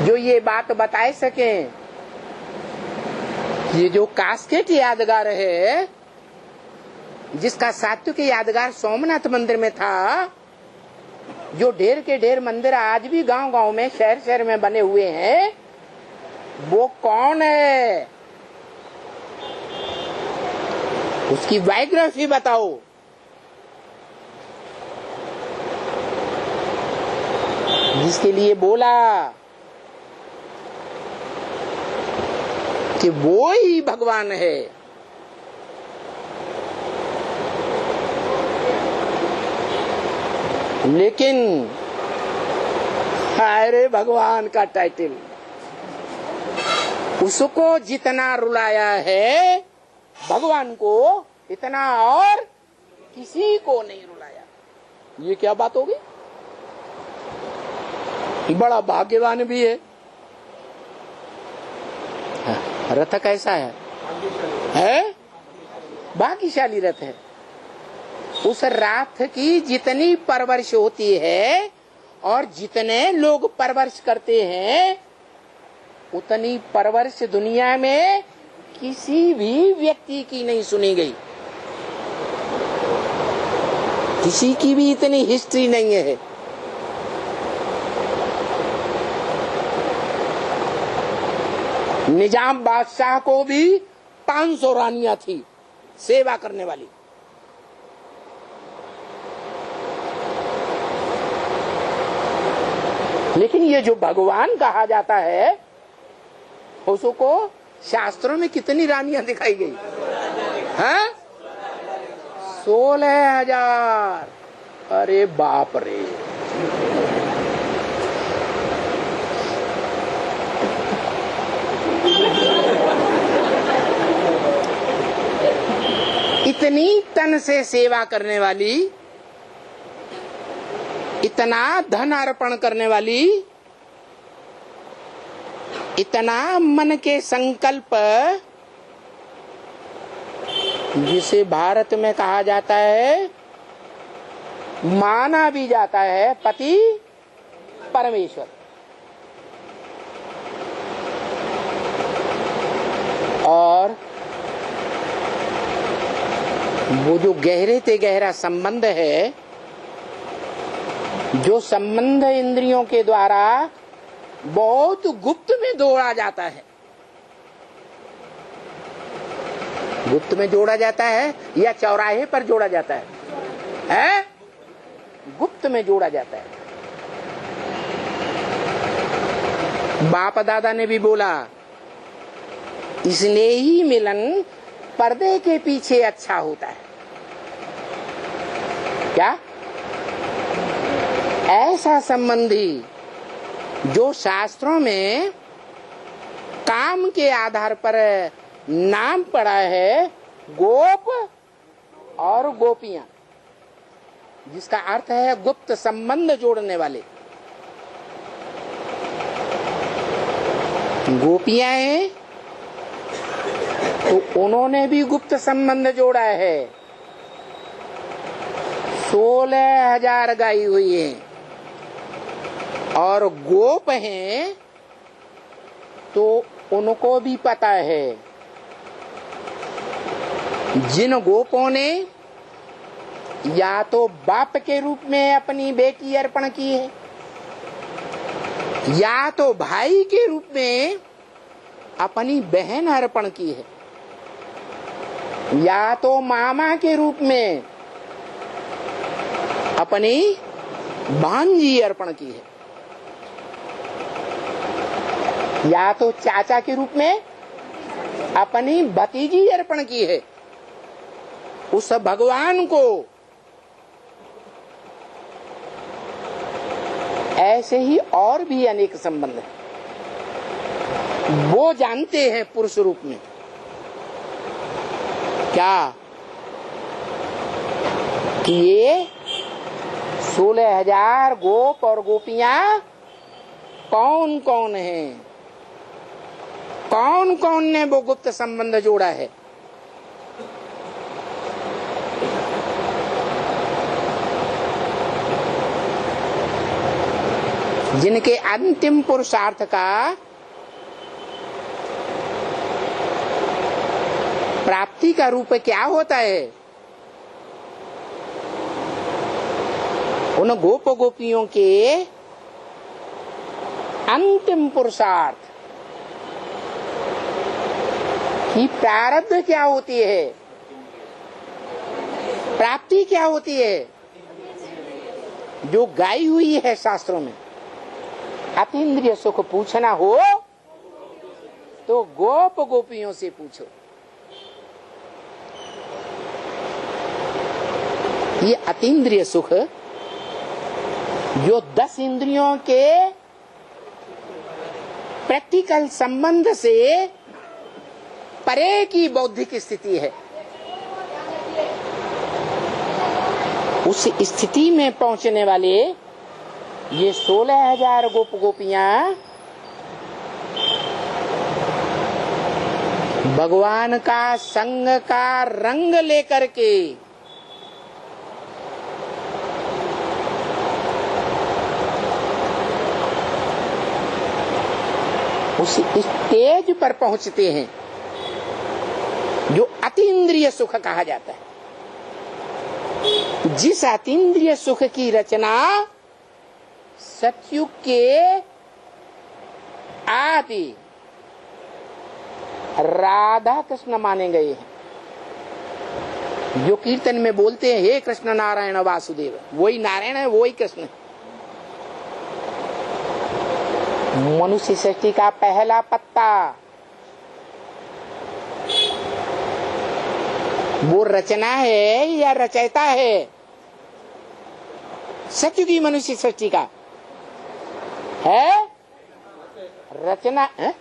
जो ये बात बता सके। ये जो कास्केट यादगार है, जिसका सात्विक यादगार सोमनाथ मंदिर में था, जो ढेर के ढेर मंदिर आज भी गांव गांव में, शहर शहर में बने हुए हैं, वो कौन है? उसकी बायोग्राफी बताओ। जिसके लिए बोला कि वो ही भगवान है। लेकिन अरे भगवान का टाइटल, उसको जितना रुलाया है भगवान को, इतना और किसी को नहीं रुलाया। ये क्या बात होगी? बड़ा भाग्यवान भी है। रथ कैसा है? भाग्यशाली रथ है। उस रथ की जितनी परवरिश होती है और जितने लोग परवरिश करते हैं, उतनी परवरिश दुनिया में किसी भी व्यक्ति की नहीं सुनी गई। किसी की भी इतनी हिस्ट्री नहीं है। निजाम बादशाह को भी 500 रानियां थी सेवा करने वाली। लेकिन ये जो भगवान कहा जाता है, उसको शास्त्रों में कितनी रानियां दिखाई गई? हैं? 16,000। अरे बाप रे! इतनी तन से सेवा करने वाली, इतना धन अर्पण करने वाली, इतना मन के संकल्प, जिसे भारत में कहा जाता है, माना भी जाता है पति परमेश्वर। और वो जो गहरे से गहरा संबंध है, जो संबंध इंद्रियों के द्वारा बहुत गुप्त में जोड़ा जाता है, गुप्त में जोड़ा जाता है या चौराहे पर जोड़ा जाता है? हैं? गुप्त में जोड़ा जाता है। बाप दादा ने भी बोला, स्नेही मिलन पर्दे के पीछे अच्छा होता है। क्या? ऐसा संबंधी जो शास्त्रों में काम के आधार पर नाम पड़ा है, गोप और गोपियां, जिसका अर्थ है गुप्त संबंध जोड़ने वाले। गोपियां हैं तो उन्होंने भी गुप्त संबंध जोड़ा है। 16,000 गाई हुई है। और गोप हैं तो उनको भी पता है, जिन गोपों ने या तो बाप के रूप में अपनी बेटी अर्पण की है, या तो भाई के रूप में अपनी बहन अर्पण की है, या तो मामा के रूप में अपनी भांजी अर्पण की है, या तो चाचा के रूप में अपनी भतीजी अर्पण की है। उस भगवान को ऐसे ही और भी अनेक संबंध हैं, वो जानते हैं पुरुष रूप में। क्या कि ये 16,000 गोप और गोपियां कौन कौन हैं, कौन कौन ने वो गुप्त संबंध जोड़ा है? जिनके अंतिम पुरुषार्थ का प्राप्ति का रूप क्या होता है? उन गोप गोपियों के अंतिम पुरुषार्थ की प्रारब्ध क्या होती है, प्राप्ति क्या होती है, जो गाई हुई है शास्त्रों में। अतीन्द्रिय सुख पूछना हो तो गोप गोपियों से पूछो। ये अतीन्द्रिय सुख जो 10 इंद्रियों के प्रैक्टिकल संबंध से परे की बौद्धिक स्थिति है, उस स्थिति में पहुंचने वाले ये 16,000 गोप गोपियां भगवान का संग का रंग लेकर के उस स्टेज पर पहुंचते हैं जो अतीन्द्रिय सुख कहा जाता है। जिस अतीन्द्रिय सुख की रचना सतयुग के आदि राधा कृष्ण माने गए हैं, जो कीर्तन में बोलते हैं हे कृष्ण नारायण वासुदेव, वही नारायण है, वही कृष्ण है। मनुष्य सृष्टि का पहला पत्ता वो रचना है या रचयिता है? सतयुगी मनुष्य सृष्टि का है रचना है?